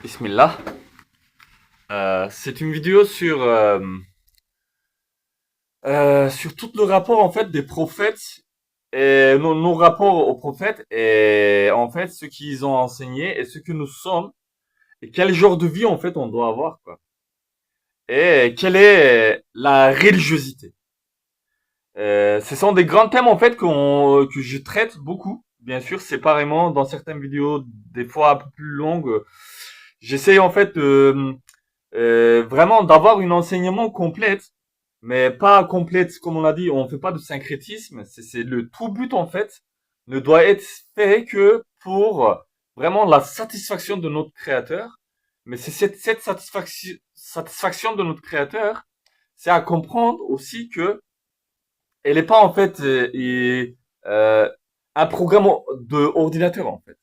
Bismillah. C'est une vidéo sur tout le rapport en fait des prophètes et nos rapports aux prophètes et en fait ce qu'ils ont enseigné et ce que nous sommes et quel genre de vie en fait on doit avoir quoi. Et quelle est la religiosité. Ce sont des grands thèmes en fait que je traite beaucoup, bien sûr séparément dans certaines vidéos, des fois un peu plus longues. J'essaye en fait vraiment d'avoir une enseignement complète, mais pas complète comme on l'a dit. On fait pas de syncrétisme. C'est le tout but en fait ne doit être fait que pour vraiment la satisfaction de notre créateur. Mais c'est cette satisfaction de notre créateur, c'est à comprendre aussi que elle n'est pas en fait euh, un programme de ordinateur en fait.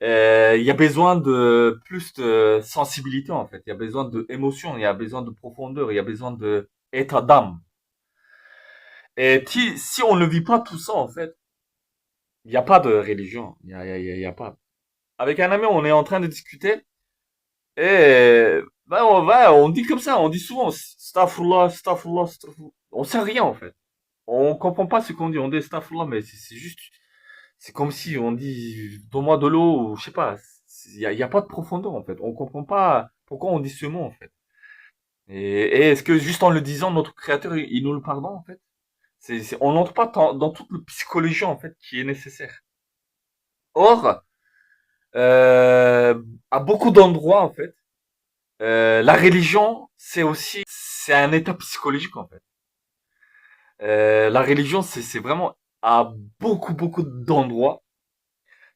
Il y a besoin de plus de sensibilité en fait. Il y a besoin de émotion, il y a besoin de profondeur, il y a besoin de état d'âme. Et si on ne vit pas tout ça en fait, il n'y a pas de religion. Il y a pas. Avec un ami, on est en train de discuter et ben on dit comme ça, on dit souvent Astaghfirullah, astaghfirullah, astaghfirullah. On sait rien en fait. On comprend pas ce qu'on dit. On dit astaghfirullah, mais c'est juste, c'est comme si on dit donne-moi de l'eau ou je sais pas. Il y a pas de profondeur en fait. On comprend pas pourquoi on dit ce mot en fait. Et est-ce que juste en le disant, notre créateur, il nous le pardonne en fait? On n'entre pas dans toute la psychologie en fait qui est nécessaire. Or, à beaucoup d'endroits en fait, la religion, c'est un état psychologique en fait. La religion, c'est vraiment à beaucoup d'endroits,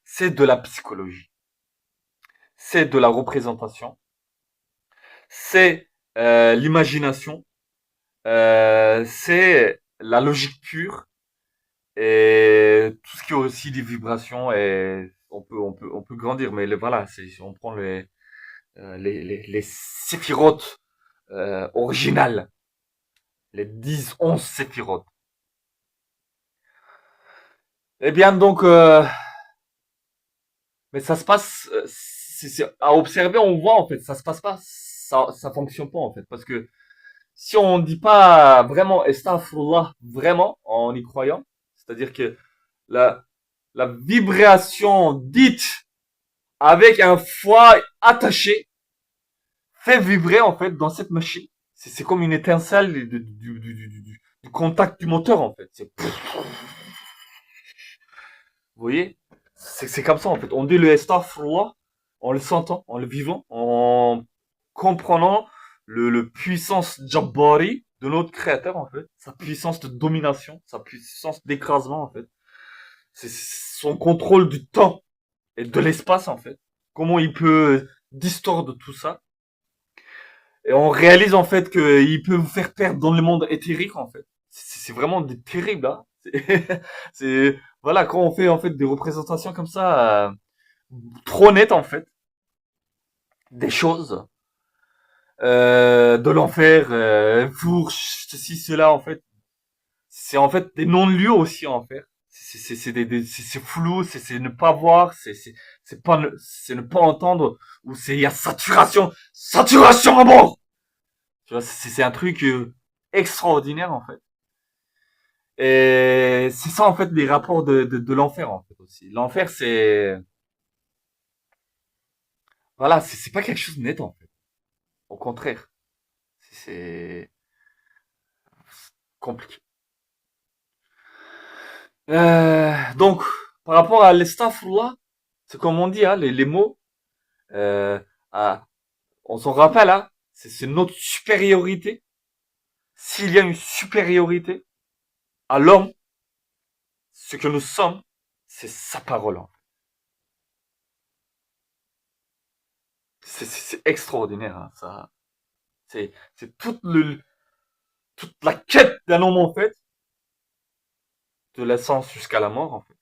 c'est de la psychologie, c'est de la représentation, c'est l'imagination, c'est la logique pure et tout ce qui est aussi des vibrations et on peut grandir, mais voilà, si on prend les séphirotes originales, les 10, 11 séphirotes. Eh bien donc, mais ça se passe, à observer, on voit en fait, ça se passe pas, ça fonctionne pas en fait, parce que si on dit pas vraiment astaghfirullah vraiment en y croyant, c'est-à-dire que la la vibration dite avec un foie attaché fait vibrer en fait dans cette machine. C'est comme une étincelle du contact du moteur en fait. Vous voyez, c'est comme ça en fait. On dit le astaghfirullah en le sentant, en le vivant, en comprenant le puissance Jabbari de notre créateur en fait, sa puissance de domination, sa puissance d'écrasement en fait, c'est son contrôle du temps et de l'espace en fait. Comment il peut distordre tout ça. Et on réalise en fait qu'il peut vous faire perdre dans le monde éthérique en fait. C'est vraiment terrible hein. Voilà quand on fait en fait des représentations comme ça trop nettes en fait des choses de l'enfer, fourche, ceci cela en fait. C'est en fait des non-lieux aussi en fait. C'est flou, c'est ne pas voir, c'est ne pas entendre ou c'est il y a saturation à mort. Tu vois, c'est un truc extraordinaire en fait. Et c'est ça en fait les rapports de l'enfer en fait aussi. L'enfer c'est voilà, c'est pas quelque chose de net en fait. Au contraire, c'est compliqué. Donc par rapport à l'estafurlah, c'est comme on dit hein, les mots. Euh, à- on s'en rappelle hein, c'est notre supériorité. S'il y a une supériorité à l'homme, ce que nous sommes, c'est sa parole. Hein. C'est extraordinaire hein, ça. C'est toute la quête d'un homme en fait, de l'essence jusqu'à la mort en fait.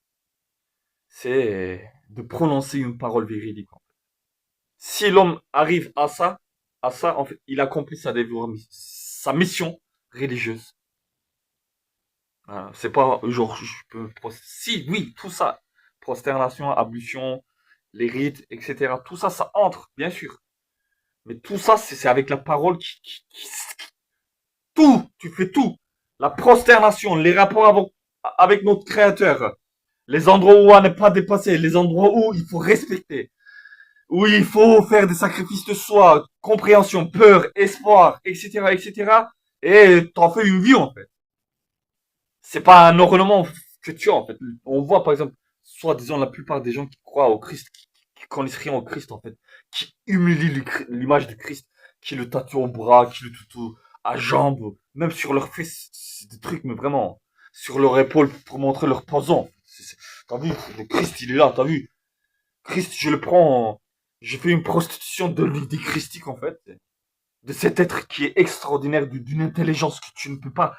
C'est de prononcer une parole véridique. En fait. Si l'homme arrive à ça en fait, il accomplit sa mission religieuse. Voilà. C'est pas genre si oui tout ça, prosternation, ablution les rites, etc. Tout ça, ça entre, bien sûr. Mais tout ça, c'est avec la parole tout, tu fais tout. La prosternation, les rapports avec notre créateur, les endroits où à ne pas dépasser, les endroits où il faut respecter, où il faut faire des sacrifices de soi, compréhension, peur, espoir, etc., etc. Et t'en fais une vie, en fait. C'est pas un ornement que tu as, en fait. On voit, par exemple, soit disons la plupart des gens qui croient au Christ, qui connaissent rien au Christ, en fait, qui humilient l'image du Christ, qui le tatouent au bras, qui le tatouent à jambes, même sur leurs fesses, c'est des trucs, mais vraiment, sur leur épaule pour montrer leur poison. T'as vu, le Christ, il est là, t'as vu. Christ, je le prends, je fais une prostitution de l'idée christique, en fait, de cet être qui est extraordinaire, d'une intelligence que tu ne peux pas,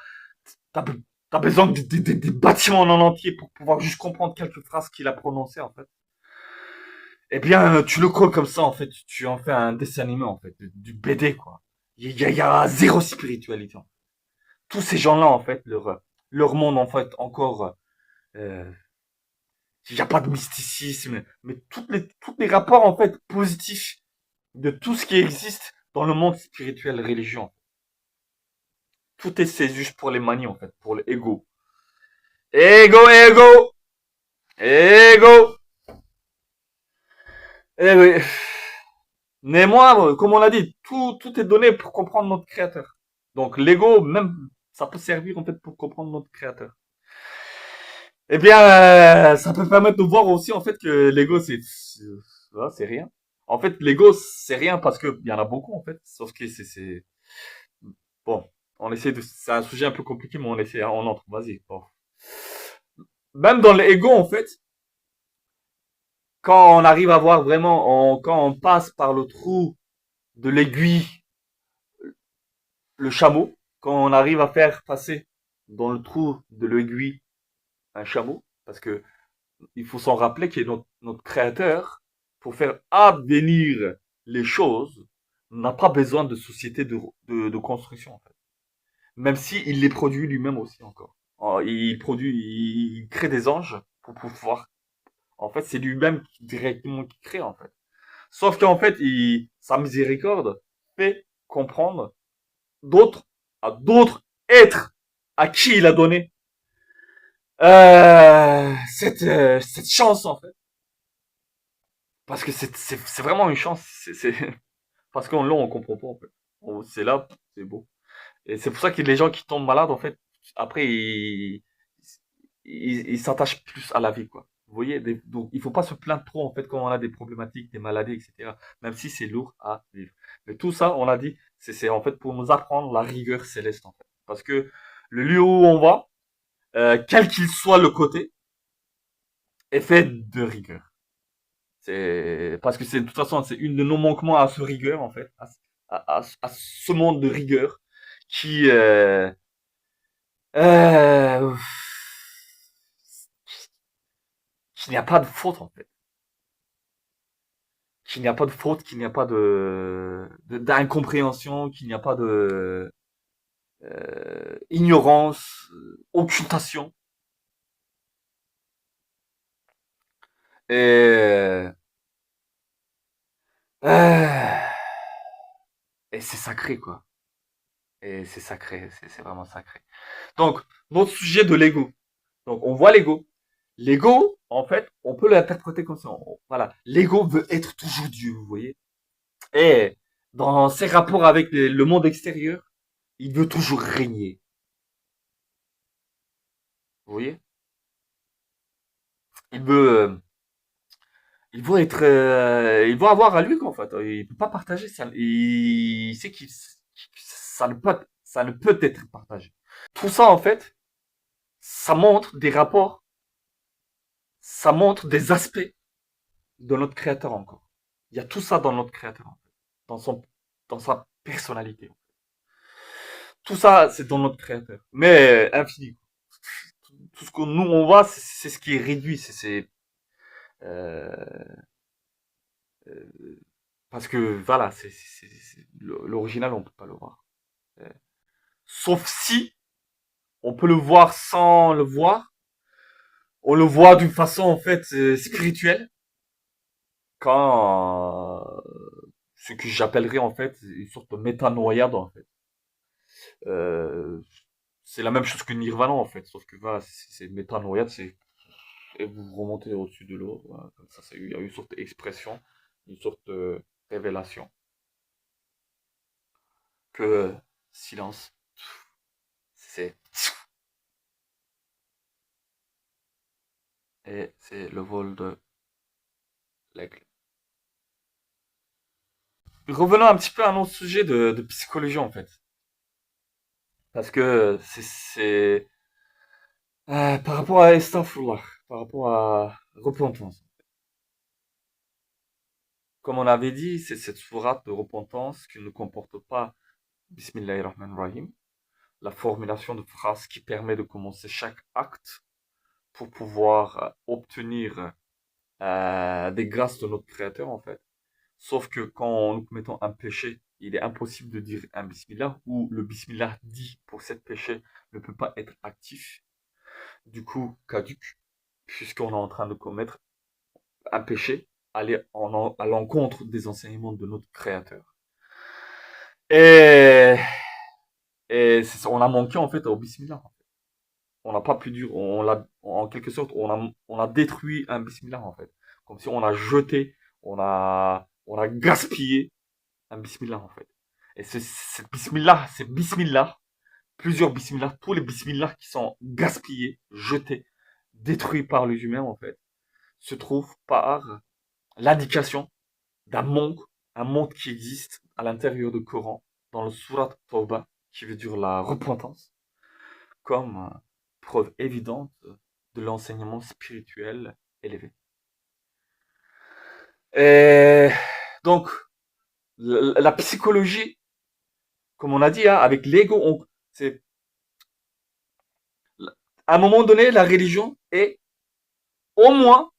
t'as, t'as besoin des bâtiments en entier pour pouvoir juste comprendre quelques phrases qu'il a prononcées, en fait. Eh bien, tu le colles comme ça, en fait, tu en fais un dessin animé, en fait, du BD, quoi. Il y a zéro spiritualité. Tous ces gens-là, en fait, leur monde, en fait, encore, euh, il n'y a pas de mysticisme, mais tous les rapports, en fait, positifs de tout ce qui existe dans le monde spirituel, religion. Tout est c'est juste pour les manies, en fait, pour l'ego. Ego, ego, ego. Eh oui. Néanmoins, comme on l'a dit, tout est donné pour comprendre notre créateur. Donc, l'ego, même, ça peut servir, en fait, pour comprendre notre créateur. Eh bien, ça peut permettre de voir aussi, en fait, que l'ego, voilà, c'est rien. En fait, l'ego, c'est rien parce que il y en a beaucoup, en fait. Sauf que bon, on essaie c'est un sujet un peu compliqué, mais on entre, vas-y. Bon. Même dans l'ego, en fait, quand on arrive à voir vraiment, quand on passe par le trou de l'aiguille, le chameau, quand on arrive à faire passer dans le trou de l'aiguille un chameau, parce que il faut s'en rappeler que notre créateur, pour faire advenir les choses, n'a pas besoin de société de construction, en fait. Même si il les produit lui-même aussi encore. Il crée des anges pour pouvoir. En fait, c'est lui-même directement qui crée, en fait. Sauf qu'en fait, sa miséricorde fait comprendre d'autres, à d'autres êtres à qui il a donné cette chance, en fait. Parce que c'est vraiment une chance. Parce qu'on là, on comprend pas, en fait. C'est là, c'est beau. Et c'est pour ça que les gens qui tombent malades, en fait, après, ils s'attachent plus à la vie, quoi. Vous voyez, donc il faut pas se plaindre trop, en fait, quand on a des problématiques, des maladies, etc. Même si c'est lourd à vivre. Mais tout ça, on l'a dit, c'est en fait pour nous apprendre la rigueur céleste, en fait. Parce que le lieu où on va, quel qu'il soit le côté, est fait de rigueur. C'est parce que c'est de toute façon c'est une de nos manquements à ce rigueur en fait, à ce monde de rigueur qui euh, qu'il n'y a pas de faute en fait, qu'il n'y a pas de faute, qu'il n'y a pas d'incompréhension, qu'il n'y a pas de ignorance, occultation et euh, et c'est sacré quoi. Et c'est sacré, c'est vraiment sacré. Donc notre sujet de l'ego. Donc on voit l'ego. L'ego, en fait, on peut l'interpréter comme ça. Voilà, l'ego veut être toujours Dieu, vous voyez. Et dans ses rapports avec le monde extérieur, il veut toujours régner. Vous voyez. Il veut, euh, il veut être, il veut avoir à lui en fait. Il peut pas partager ça. Il sait que ça ne peut être partagé. Tout ça en fait, ça montre des rapports, ça montre des aspects de notre créateur encore. Il y a tout ça dans notre créateur en fait, dans dans sa personnalité. Tout ça, c'est dans notre créateur. Mais infini. Tout ce que nous on voit, c'est ce qui est réduit. Euh, euh, parce que voilà, l'original, on peut pas le voir. Euh, Sauf si on peut le voir sans le voir. On le voit d'une façon en fait spirituelle. quand ce que j'appellerais en fait une sorte de métanoïade en fait. Euh, c'est la même chose que Nirvana en fait, sauf que voilà, c'est métanoïade, c'est et vous remontez au-dessus de l'eau, voilà, comme ça, il y a une sorte d'expression, une sorte de révélation que silence, c'est et c'est le vol de l'aigle. Revenons un petit peu à notre sujet de psychologie en fait, parce que par rapport à Astaghfirullah, par rapport à repentance. Comme on avait dit, c'est cette sourate de repentance qui ne comporte pas Bismillahirrahmanirrahim, la formulation de phrases qui permet de commencer chaque acte pour pouvoir obtenir des grâces de notre Créateur en fait. Sauf que quand nous commettons un péché, il est impossible de dire un Bismillah ou le Bismillah dit pour cet péché ne peut pas être actif, du coup caduc, puisqu'on est en train de commettre un péché, aller à l'encontre des enseignements de notre Créateur. Et, on a manqué en fait au Bismillah. On n'a pas pu dire, on l'a, en quelque sorte, on a détruit un Bismillah en fait. Comme si on a jeté, on a gaspillé un Bismillah en fait. Et cette Bismillah, c'est Bismillah, plusieurs Bismillah, tous les Bismillah qui sont gaspillés, jetés, détruits par les humains en fait, se trouvent par l'indication d'un un monde qui existe à l'intérieur du Coran, dans le Surat Tawbah, qui veut dire la repentance, comme preuve évidente de l'enseignement spirituel élevé. Et donc, la psychologie, comme on a dit, hein, avec l'ego, c'est à un moment donné, la religion est au moins,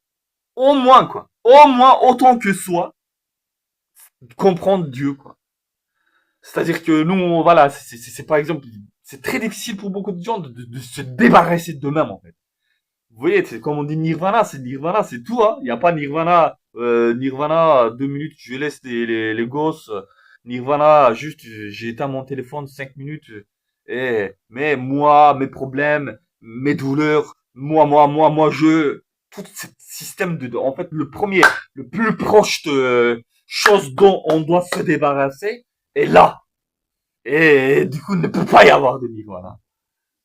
quoi, au moins autant que soi, comprendre Dieu, quoi. C'est-à-dire que nous, voilà, c'est par exemple, c'est très difficile pour beaucoup de gens de se débarrasser d'eux-mêmes, en fait. Vous voyez, c'est comme on dit Nirvana, c'est tout, hein. Il n'y a pas Nirvana, Nirvana, 2 minutes, je laisse les gosses. Nirvana, juste, j'ai éteint mon téléphone 5 minutes. Mais moi, mes problèmes, mes douleurs, tout ce système en fait, le plus proche de chose dont on doit se débarrasser est là. Et du coup, il ne peut pas y avoir de Nirvana.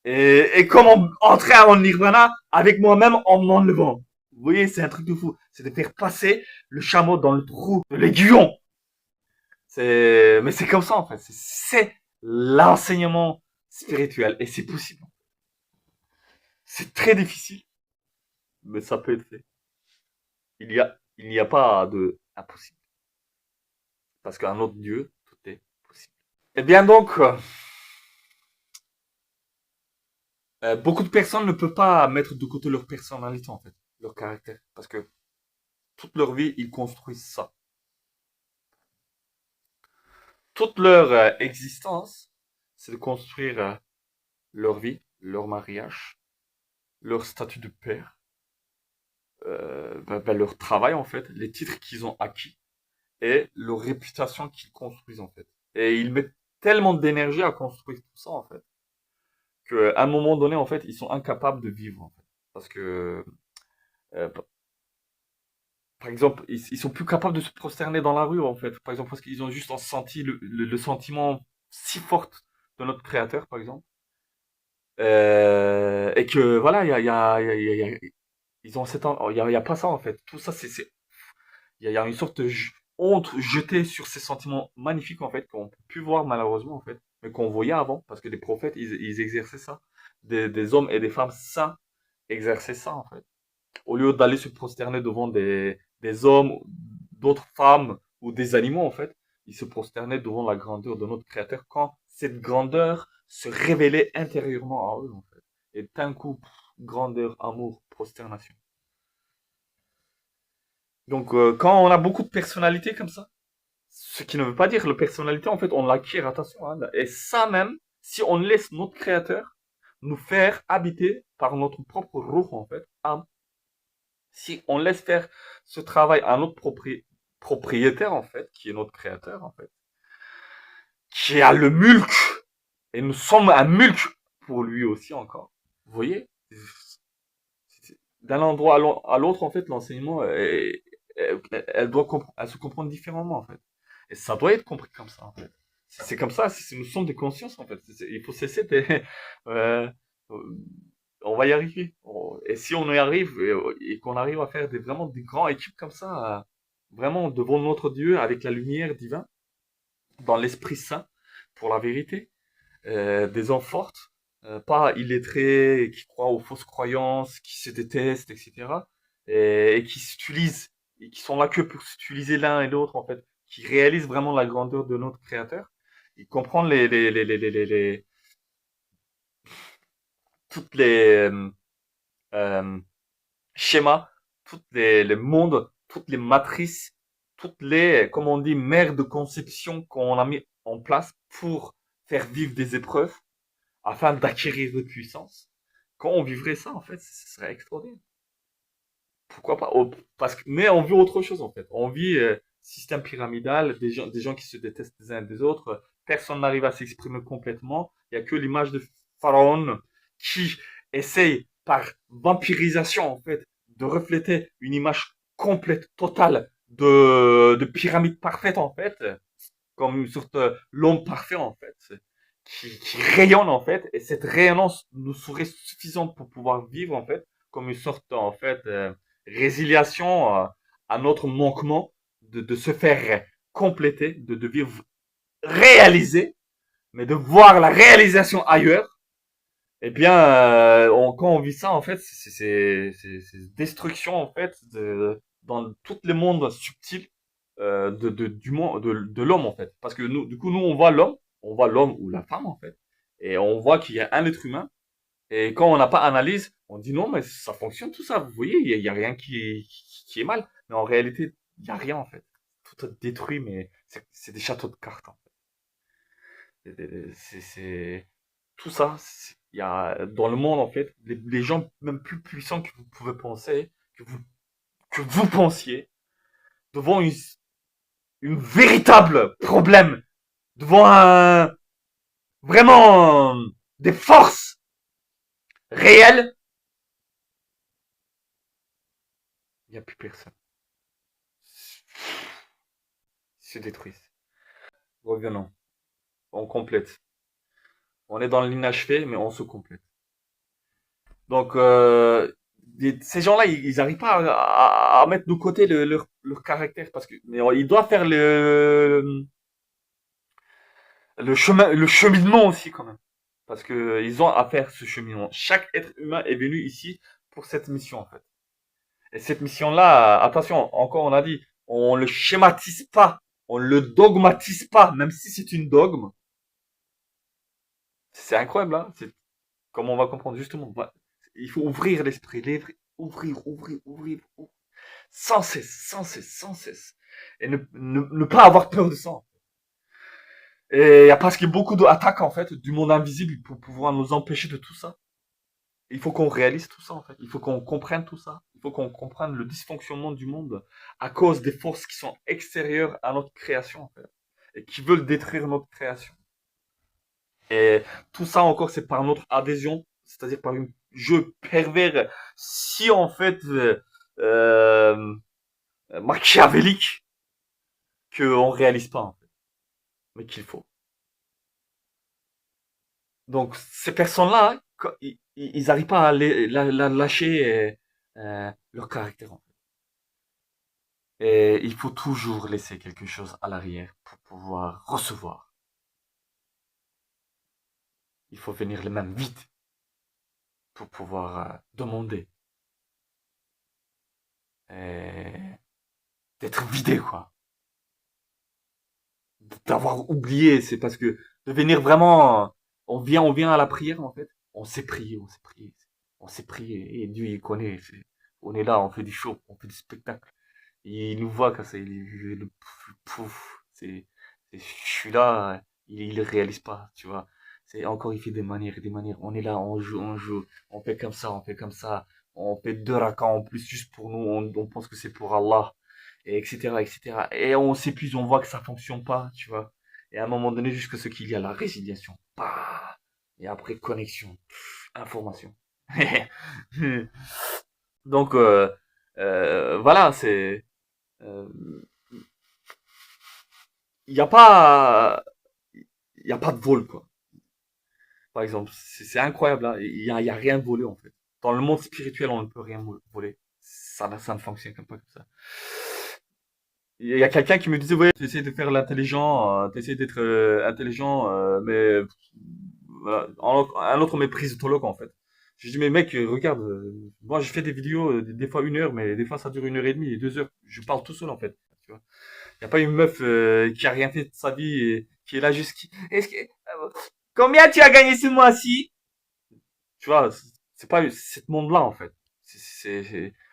Et comment entrer en Nirvana avec moi-même en m'enlevant. Vous voyez, c'est un truc de fou. C'est de faire passer le chameau dans le trou de l'aiguillon. Mais c'est comme ça, en fait. C'est l'enseignement spirituel. Et c'est possible. C'est très difficile, mais ça peut être fait. Il n'y a pas de impossible. Parce qu'un autre Dieu, tout est possible. Eh bien donc, beaucoup de personnes ne peuvent pas mettre de côté leur personnalité, en fait, leur caractère. Parce que toute leur vie, ils construisent ça. Toute leur existence, c'est de construire leur vie, leur mariage, leur statut de père, leur travail en fait, les titres qu'ils ont acquis et leur réputation qu'ils construisent en fait. Et ils mettent tellement d'énergie à construire tout ça en fait, qu'à un moment donné en fait, ils sont incapables de vivre en fait. Parce que, par exemple, ils sont plus capables de se prosterner dans la rue en fait. Par exemple, parce qu'ils ont juste senti le sentiment si fort de notre créateur, par exemple. Et que voilà, ils ont il y a pas ça en fait. Tout ça, il y a une sorte de honte jetée sur ces sentiments magnifiques en fait qu'on peut plus voir malheureusement en fait, mais qu'on voyait avant parce que les prophètes ils exerçaient ça, des hommes et des femmes saints exerçaient ça en fait. Au lieu d'aller se prosterner devant des hommes, d'autres femmes ou des animaux en fait, ils se prosternaient devant la grandeur de notre Créateur quand cette grandeur se révélait intérieurement à eux en fait. Et d'un coup, grandeur, amour, prosternation. Donc quand on a beaucoup de personnalités comme ça, ce qui ne veut pas dire que la personnalité en fait on l'acquiert, attention, hein, et ça même, si on laisse notre Créateur nous faire habiter par notre propre ruh en fait, âme, si on laisse faire ce travail à notre propriétaire, en fait, qui est notre créateur, en fait, qui a le mulk, et nous sommes un mulk pour lui aussi encore. Vous voyez? D'un endroit à l'autre, en fait, l'enseignement, elle se comprendre différemment, en fait. Et ça doit être compris comme ça, en fait. C'est comme ça, nous sommes des consciences, en fait. Il faut cesser de, euh, euh, on va y arriver. Et si on y arrive, et qu'on arrive à faire vraiment des grandes équipes comme ça, vraiment devant notre Dieu, avec la lumière divine, dans l'Esprit Saint, pour la vérité, des hommes forts, pas illettrés, qui croient aux fausses croyances, qui se détestent, etc. Et qui s'utilisent, et qui sont là que pour s'utiliser l'un et l'autre, en fait, qui réalisent vraiment la grandeur de notre Créateur. Ils comprennent toutes les euh, schémas, toutes les mondes, toutes les matrices, toutes les, comme on dit, mères de conception qu'on a mis en place pour faire vivre des épreuves afin d'acquérir de puissance. Quand on vivrait ça, en fait, ce serait extraordinaire. Pourquoi pas? Parce que, mais on vit autre chose, en fait. On vit système pyramidal, des gens qui se détestent les uns des autres. Personne n'arrive à s'exprimer complètement. Il n'y a que l'image de Pharaon qui essaye, par vampirisation, en fait, de refléter une image complète, totale de pyramide parfaite, en fait, comme une sorte l'homme parfait, en fait, qui rayonne, en fait, et cette rayonnance nous serait suffisante pour pouvoir vivre, en fait, comme une sorte, en fait, résiliation à notre manquement de se faire compléter, de vivre réalisé, mais de voir la réalisation ailleurs. Eh bien, quand on vit ça, en fait, c'est destruction, en fait, dans tous les mondes subtils du monde, de l'homme, en fait. Parce que nous, du coup, nous, on voit l'homme ou la femme, en fait, et on voit qu'il y a un être humain. Et quand on n'a pas analyse, on dit non, mais ça fonctionne tout ça. Vous voyez, il y a rien qui est mal. Mais en réalité, il y a rien, en fait. Tout est détruit, mais c'est des châteaux de cartes, en fait. Tout ça. Il y a dans le monde, en fait, les gens même plus puissants que vous pouvez penser, que vous pensiez, devant une véritable problème, devant vraiment des forces réelles, il n'y a plus personne. Ils se détruisent. Revenons. On complète. On est dans l'inachevé, mais on se complète. Donc, ces gens-là, ils arrivent pas à mettre de côté leur caractère parce que, mais ils doivent faire le chemin, le cheminement aussi quand même, parce que ils ont à faire ce cheminement. Chaque être humain est venu ici pour cette mission en fait. Et cette mission-là, attention, encore on a dit, on le schématise pas, on le dogmatise pas, même si c'est une dogme. C'est incroyable, hein. C'est comme on va comprendre justement. Il faut ouvrir l'esprit, ouvrir, sans cesse, sans cesse, sans cesse. Et ne pas avoir peur de ça. Et parce qu'il y a beaucoup d'attaques, en fait, du monde invisible pour pouvoir nous empêcher de tout ça. Il faut qu'on réalise tout ça, en fait. Il faut qu'on comprenne tout ça. Il faut qu'on comprenne le dysfonctionnement du monde à cause des forces qui sont extérieures à notre création, en fait. Et qui veulent détruire notre création. Et tout ça encore, c'est par notre adhésion, c'est-à-dire par un jeu pervers, si en fait euh, machiavélique, qu'on réalise pas, en fait, mais qu'il faut. Donc ces personnes-là, ils arrivent pas à lâcher leur caractère, en fait. Et il faut toujours laisser quelque chose à l'arrière pour pouvoir recevoir. Il faut venir les mains vides pour pouvoir demander. Et d'être vidé, quoi. D'avoir oublié, c'est parce que de venir vraiment, on vient à la prière en fait, on sait prier et Dieu il connaît. On est là, on fait du show, on fait du spectacle. Et il nous voit quand ça, le pouf, je suis là, il réalise pas, tu vois. C'est encore il fait des manières, des manières. On est là, on joue, on fait comme ça, on fait comme ça, on fait deux rakats en plus juste pour nous, on pense que c'est pour Allah. et etc., etc. Et on s'épuise, on voit que ça fonctionne pas, tu vois. Et à un moment donné, jusqu'à ce qu'il y a la résiliation. Bah, et après, connexion, information. Donc, voilà, euh, il n'y a pas, il y a pas de vol, quoi. Par exemple, c'est incroyable, hein. Il y a rien de volé, en fait. Dans le monde spirituel, on ne peut rien voler. Ça ne fonctionne pas comme ça. Il y a quelqu'un qui me disait, ouais, tu essaies de faire l'intelligent, tu essaies d'être intelligent, mais voilà. Un autre méprisotologue, en fait. Je dis, mais mec, regarde, moi je fais des vidéos, des fois 1 heure, mais des fois ça dure 1 heure et demie et 2 heures. Je parle tout seul, en fait. Tu vois. Il n'y a pas une meuf qui a rien fait de sa vie et qui est là juste Est-ce que... Combien tu as gagné ce mois-ci? Tu vois, c'est pas ce monde-là, en fait.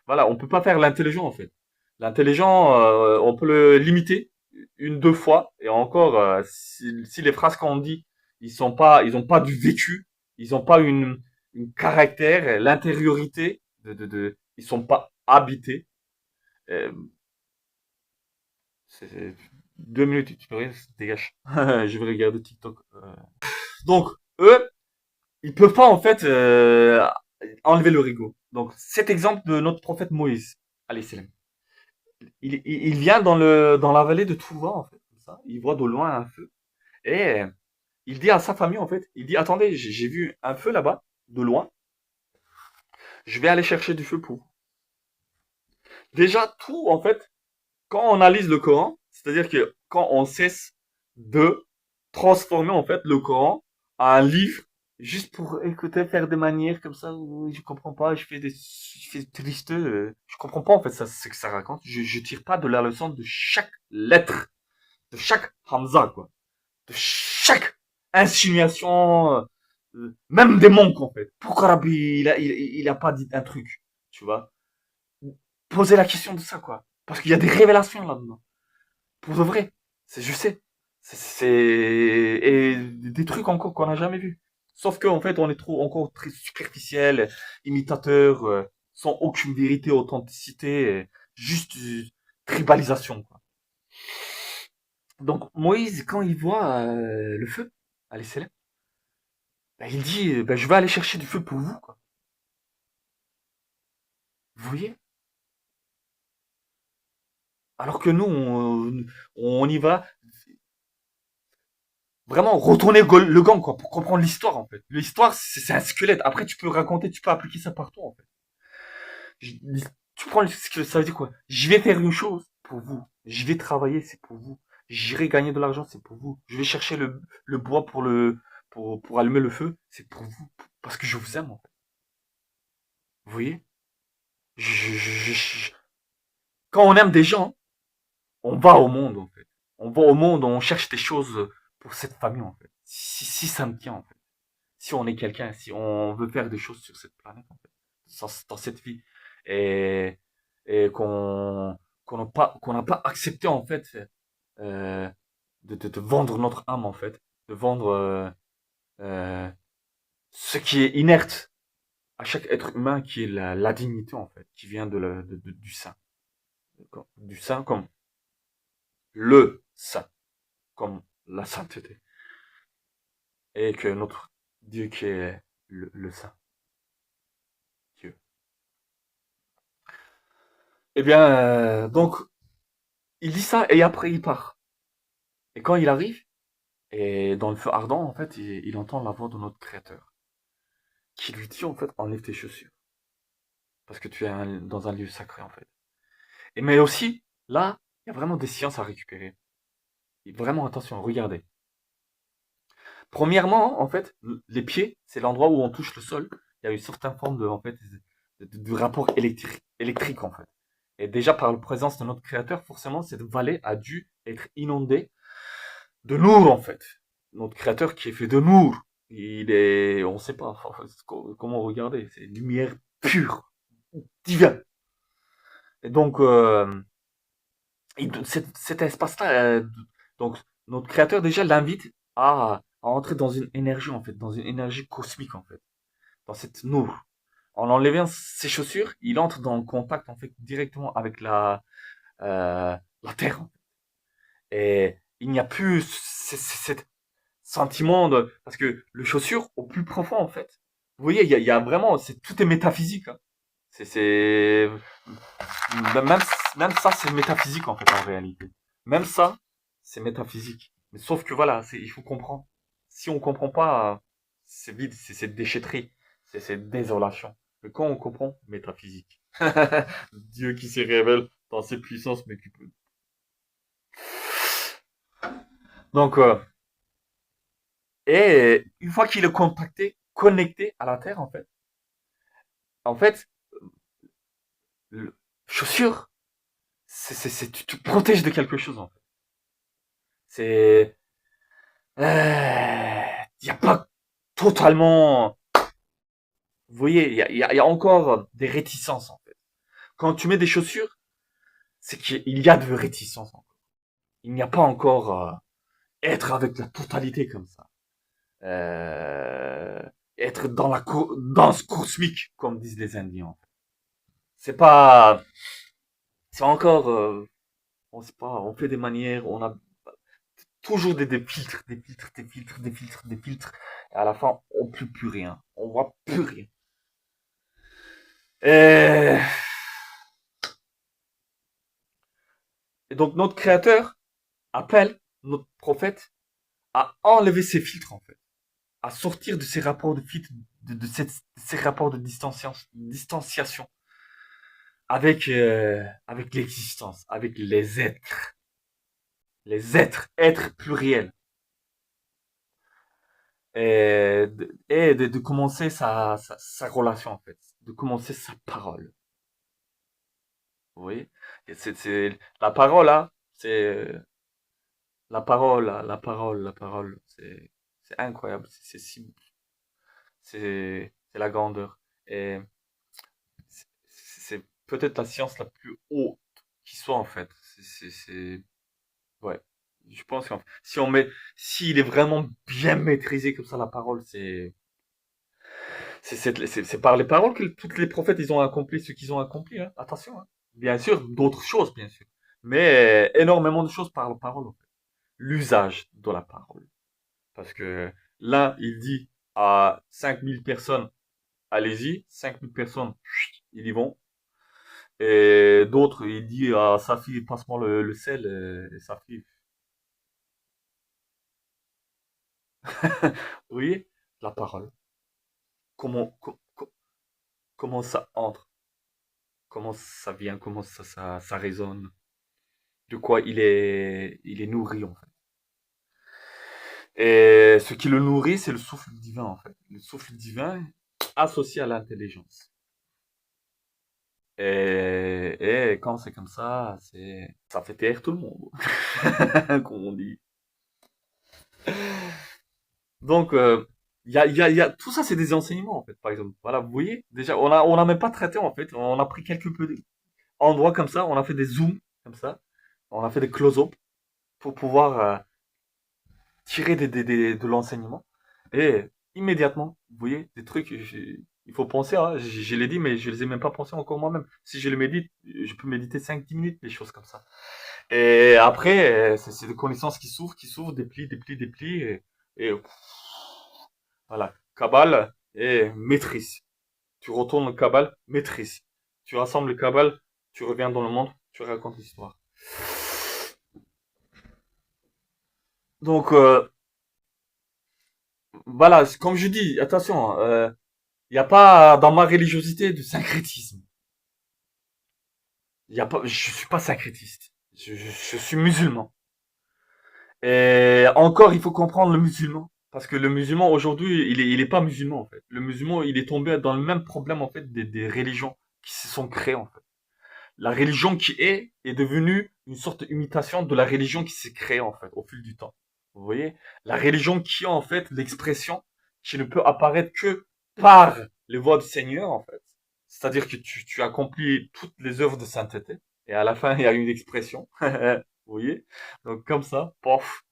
Voilà, on peut pas faire l'intelligent, en fait. L'intelligent, on peut le limiter 2 fois, et encore, si les phrases qu'on dit, ils ont pas du vécu, ils ont pas une caractère, l'intériorité ils sont pas habités. Euh, c'est 2 minutes, tu peux rien, dégage. Je vais regarder TikTok. Donc, eux, ils peuvent pas en fait enlever leur ego. Donc cet exemple de notre prophète Moïse, allez salam, il vient dans la vallée de Touva en fait, comme ça. Il voit de loin un feu et il dit à sa famille en fait, il dit attendez, j'ai vu un feu là-bas de loin, je vais aller chercher du feu pour vous. Déjà tout en fait, quand on analyse le Coran, c'est-à-dire que quand on cesse de transformer en fait le Coran en un livre juste pour écouter, faire des manières comme ça, où je comprends pas, je fais triste, je comprends pas en fait ça, ce que ça raconte. Je tire pas de la leçon de chaque lettre, de chaque Hamza quoi, de chaque insinuation, même des monks en fait. Pourquoi Rabbi il a pas dit un truc, tu vois? Poser la question de ça quoi, parce qu'il y a des révélations là-dedans. Pour de vrai. Je sais. Et des trucs encore qu'on n'a jamais vus. Sauf qu'en fait, on est trop encore très superficiel, imitateur, sans aucune vérité, authenticité, juste tribalisation, quoi. Donc Moïse, quand il voit le feu, allez, c'est là, ben, il dit, ben, je vais aller chercher du feu pour vous, quoi. Vous voyez? Alors que nous, on y va vraiment retourner le gang, quoi, pour comprendre l'histoire, en fait. L'histoire, c'est un squelette. Après, tu peux raconter, tu peux appliquer ça partout, en fait. Je- Tu prends ce que ça veut dire quoi? Je vais faire une chose pour vous. Je vais travailler, c'est pour vous. J'irai gagner de l'argent, c'est pour vous. Je vais chercher le bois pour allumer le feu, c'est pour vous. Parce que je vous aime, en fait. Vous voyez? Quand on aime des gens, on va au monde, en fait. On va au monde, on cherche des choses pour cette famille, en fait. Si ça me tient, en fait. Si on est quelqu'un, si on veut faire des choses sur cette planète, en fait, dans cette vie, et, et qu'on n'a pas accepté en fait euh, de vendre notre âme en fait, de vendre euh, ce qui est inerte à chaque être humain, qui est la dignité en fait, qui vient du saint, du saint comme le saint, comme la sainteté, et que notre Dieu qui est le saint Dieu. Eh bien, donc il dit ça et après il part. Et quand il arrive, et dans le feu ardent, en fait, il entend la voix de notre Créateur, qui lui dit, en fait, enlève tes chaussures, parce que tu es dans un lieu sacré, en fait. Et mais aussi, là, il y a vraiment des sciences à récupérer. Et vraiment, attention, regardez. Premièrement, en fait, les pieds, c'est l'endroit où on touche le sol. Il y a une certaine forme en fait, de rapport électrique, en fait. Et déjà, par la présence de notre Créateur, forcément, cette vallée a dû être inondée de Nour, en fait. Notre créateur qui est fait de Nour. Il est, on sait pas comment regarder, c'est une lumière pure, divine. Et donc, cet espace-là, donc, notre créateur déjà l'invite à entrer dans une énergie, en fait, dans une énergie cosmique, en fait, dans cette Nour. En enlevant ses chaussures, il entre dans le contact, en fait, directement avec la terre. Et il n'y a plus ce sentiment de, parce que le chaussure au plus profond en fait. Vous voyez, il y a vraiment, tout est métaphysique. Hein. C'est même même ça c'est métaphysique en fait en réalité. Même ça c'est métaphysique. Mais sauf que voilà, il faut comprendre. Si on comprend pas, c'est vide, c'est déchetterie, c'est désolation. Mais quand on comprend, métaphysique. Dieu qui se révèle dans ses puissances, mais qui peut. Donc et une fois qu'il est contacté, connecté à la terre en fait, le chaussure, tu te protèges de quelque chose en fait. C'est il y a pas totalement. Vous voyez, il y a encore des réticences en fait. Quand tu mets des chaussures, c'est qu'il y a de réticences encore. Il n'y a pas encore être avec la totalité comme ça. Euh, être dans la danse cosmique, comme disent les Indiens. C'est pas, c'est encore, on sait pas, on fait des manières, on a toujours des filtres, des filtres, des filtres, des filtres, des filtres. Et à la fin, on ne peut plus rien. On voit plus rien. Et, et donc notre créateur appelle notre prophète à enlever ces filtres en fait, à sortir de ces rapports de filtres, de ces rapports de distanciation avec l'existence, avec êtres pluriels, et de commencer sa relation en fait, de commencer sa parole. Vous voyez, et la parole là, c'est la parole, la parole, la parole, c'est incroyable, c'est la grandeur. Et c'est peut-être la science la plus haute qui soit en fait. Ouais. Je pense que si on met, s'il est vraiment bien maîtrisé comme ça, la parole, c'est par les paroles que tous les prophètes ils ont accompli ce qu'ils ont accompli. Hein. Attention. Hein. Bien sûr, d'autres choses, bien sûr. Mais énormément de choses par la parole. En fait. L'usage de la parole. Parce que là, il dit à 5000 personnes, allez-y, 5000 personnes, ils y vont. Et d'autres, il dit à sa fille, passe-moi le sel, et sa fille, oui, la parole. Comment, comment ça entre, comment ça vient, comment ça résonne, de quoi il est nourri en fait. Et ce qui le nourrit, c'est le souffle divin en fait. Le souffle divin associé à l'intelligence. Et quand c'est comme ça fait taire tout le monde, comme on dit. Donc, tout ça, c'est des enseignements, en fait, par exemple. Voilà, vous voyez, déjà, on a même pas traité, en fait. On a pris quelques petits endroits comme ça, on a fait des zooms, comme ça. On a fait des close-up pour pouvoir tirer de l'enseignement. Et immédiatement, vous voyez, des trucs, il faut penser, hein, je l'ai dit, mais je les ai même pas pensés encore moi-même. Si je le médite, je peux méditer 5 10 minutes, des choses comme ça. Et après, c'est des connaissances qui s'ouvrent, des plis, des plis, des plis, et voilà. Cabale et maîtrise. Tu retournes le cabale, maîtrise. Tu rassembles le cabale, tu reviens dans le monde, tu racontes l'histoire. Donc, voilà, comme je dis, attention, il n'y a pas dans ma religiosité de syncrétisme. Il y a pas, je suis pas syncrétiste. Je suis musulman. Et encore, il faut comprendre le musulman. Parce que le musulman, aujourd'hui, il est pas musulman, en fait. Le musulman, il est tombé dans le même problème, en fait, des religions qui se sont créées, en fait. La religion qui est devenue une sorte d'imitation de la religion qui s'est créée, en fait, au fil du temps. Vous voyez? La religion qui a, en fait, l'expression qui ne peut apparaître que par les voies du Seigneur, en fait. C'est-à-dire que tu accomplis toutes les œuvres de sainteté, et à la fin, il y a une expression. Vous voyez? Donc, comme ça, pof.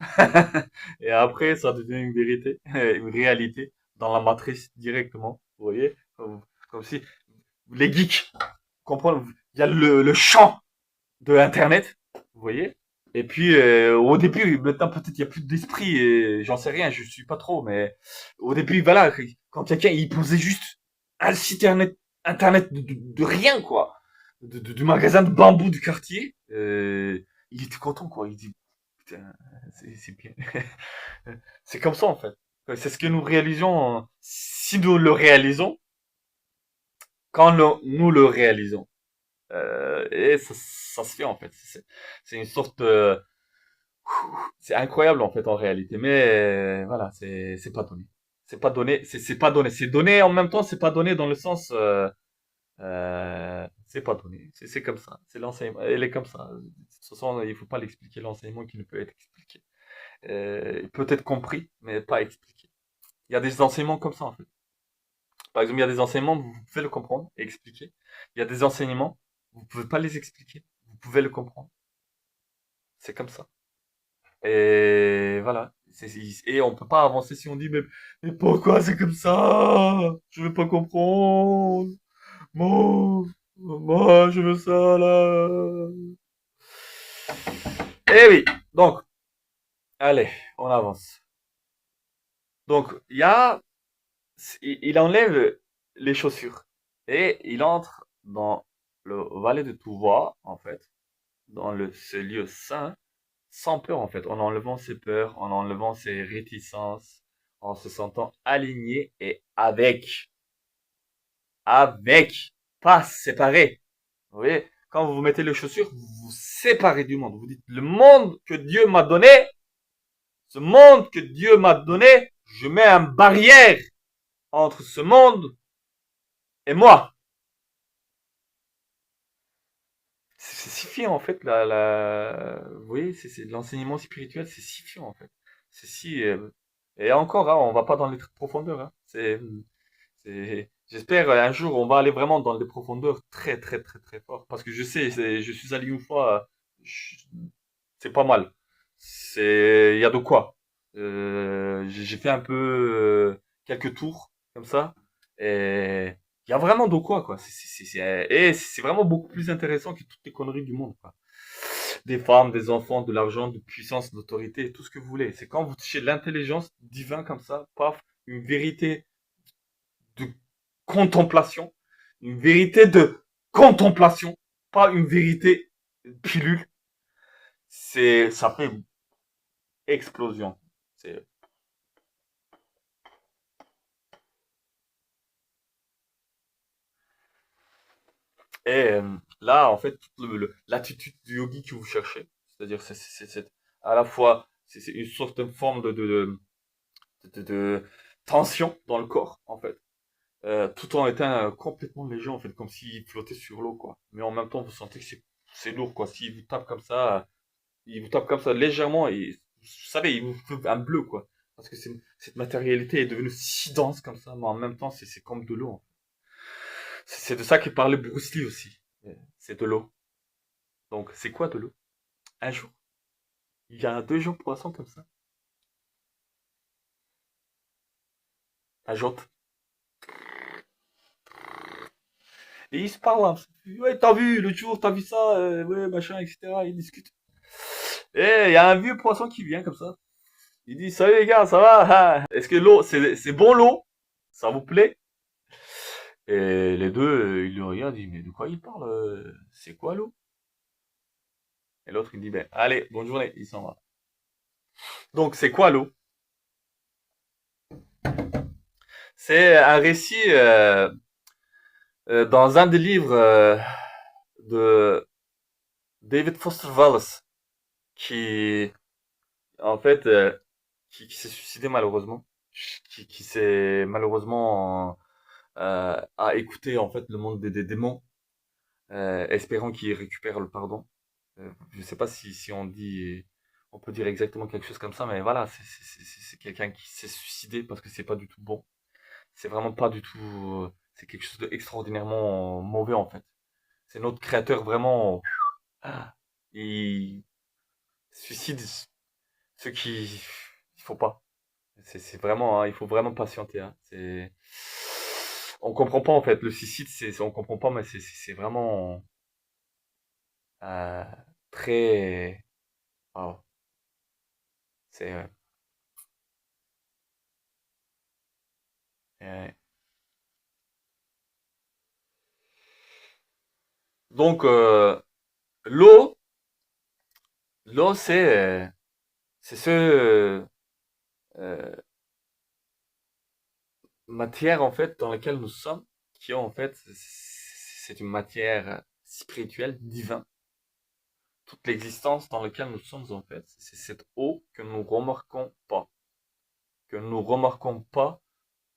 Et après, ça devient une vérité, une réalité dans la matrice directement. Vous voyez? Comme si les geeks comprendre. Il y a le champ de Internet, vous voyez. Et puis au début, maintenant peut-être il y a plus d'esprit, et j'en sais rien, je suis pas trop, mais au début, voilà, quand quelqu'un il posait juste un site internet de rien quoi, du magasin de bambou du quartier, il était content quoi. Il dit putain, c'est bien, c'est comme ça en fait. C'est ce que nous réalisons, si nous le réalisons, quand nous le réalisons. Et ça se fait en fait. C'est une sorte c'est incroyable en fait en réalité. Mais voilà, c'est pas donné. C'est pas donné. C'est pas donné. C'est donné en même temps. C'est pas donné dans le sens. C'est pas donné. C'est comme ça. C'est l'enseignement. Elle est comme ça. De toute façon, il faut pas l'expliquer. L'enseignement qui ne peut être expliqué. Il peut être compris, mais pas expliqué. Il y a des enseignements comme ça en fait. Par exemple, il y a des enseignements, vous pouvez le comprendre et expliquer. Il y a des enseignements, vous pouvez pas les expliquer. Vous pouvez le comprendre. C'est comme ça. Et voilà. Et on peut pas avancer si on dit, mais pourquoi c'est comme ça? Je veux pas comprendre. Moi, je veux ça là. Eh oui. Donc, allez, on avance. Donc, il enlève les chaussures et il entre dans le valet de Touva, en fait, dans ce lieu saint, sans peur, en fait, en enlevant ses peurs, en enlevant ses réticences, en se sentant aligné et avec, pas séparé. Vous voyez, quand vous mettez les chaussures, vous vous séparez du monde. Vous dites, le monde que Dieu m'a donné, ce monde que Dieu m'a donné, je mets une barrière entre ce monde et moi. C'est si en fait vous voyez, c'est l'enseignement spirituel, c'est si en fait. C'est si et encore hein, on va pas dans les profondeurs hein. J'espère un jour on va aller vraiment dans les profondeurs très très très très fort parce que je sais je suis allé une fois je- c'est pas mal. Il y a de quoi. J'ai fait un peu quelques tours comme ça et il y a vraiment de quoi. Et c'est vraiment beaucoup plus intéressant que toutes les conneries du monde quoi. Des femmes, des enfants, de l'argent, de puissance, d'autorité, tout ce que vous voulez. C'est quand vous touchez l'intelligence divine comme ça, paf, une vérité de contemplation, une vérité de contemplation, pas une vérité pilule. Ça fait explosion. C'est, et là, en fait, toute l'attitude du yogi que vous cherchez, c'est-à-dire à la fois c'est une sorte de forme de tension dans le corps, en fait, tout en étant complètement léger, en fait, comme s'il flottait sur l'eau, quoi. Mais en même temps, vous sentez que c'est lourd, quoi. S'il vous tape comme ça, il vous tape comme ça légèrement et vous savez, il vous fait un bleu, quoi. Parce que cette matérialité est devenue si dense comme ça, mais en même temps, c'est comme de l'eau, hein. C'est de ça qu'il parlait Bruce Lee aussi. C'est de l'eau. Donc, c'est quoi de l'eau? Un jour, il y a deux jours poissons comme ça. Un jour. Et ils se parlent, hein. Ouais, t'as vu, l'autre jour, t'as vu ça, ouais, machin, etc. Ils discutent. Et il y a un vieux poisson qui vient comme ça. Il dit, salut les gars, ça va? Hein. Est-ce que l'eau, c'est bon l'eau? Ça vous plaît? Et les deux, ils le regardent, ils disent, mais de quoi il parle? C'est quoi l'eau? Et l'autre, il dit, ben, allez, bonne journée, il s'en va. Donc, c'est quoi l'eau? C'est un récit dans un des livres de David Foster Wallace, qui, en fait, qui s'est suicidé malheureusement, qui s'est malheureusement a écouté en fait le monde des démons, espérant qu'il récupère le pardon. Je sais pas si on dit, on peut dire exactement quelque chose comme ça, mais voilà, c'est quelqu'un qui s'est suicidé parce que c'est pas du tout bon. C'est vraiment pas du tout, c'est quelque chose d'extraordinairement mauvais en fait. C'est notre créateur vraiment, ah, il suicide ceux qui, il faut pas. C'est vraiment, hein, il faut vraiment patienter. Hein. On comprend pas en fait. Le suicide, on comprend pas, mais c'est vraiment. euh, très... Wow, c'est... euh, donc, l'eau, l'eau, c'est euh, matière, en fait, dans laquelle nous sommes, qui, en fait, c'est une matière spirituelle, divine. Toute l'existence dans laquelle nous sommes, en fait, c'est cette eau que nous remarquons pas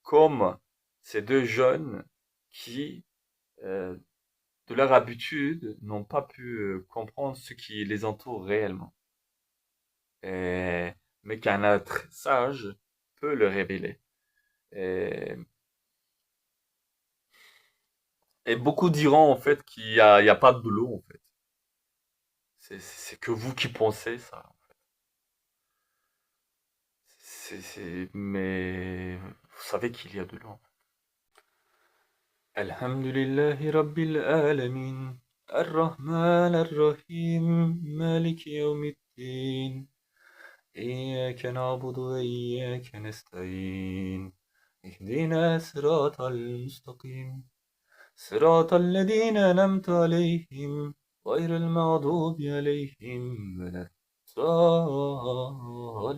comme ces deux jeunes qui, euh, de leur habitude, n'ont pas pu comprendre ce qui les entoure réellement. Et- mais qu'un être sage peut le révéler. Et, et beaucoup diront en fait il y a pas de l'eau en fait. C'est que vous qui pensez ça. Mais vous savez qu'il y a de l'eau. Alhamdulillahi Rabbil Alamin. الرحمن الرحيم مالك يوم الدين إياك نعبد وإياك نستعين اهدنا صراط المستقيم صراط الذين أنعمت عليهم غير المغضوب عليهم ولا الضالين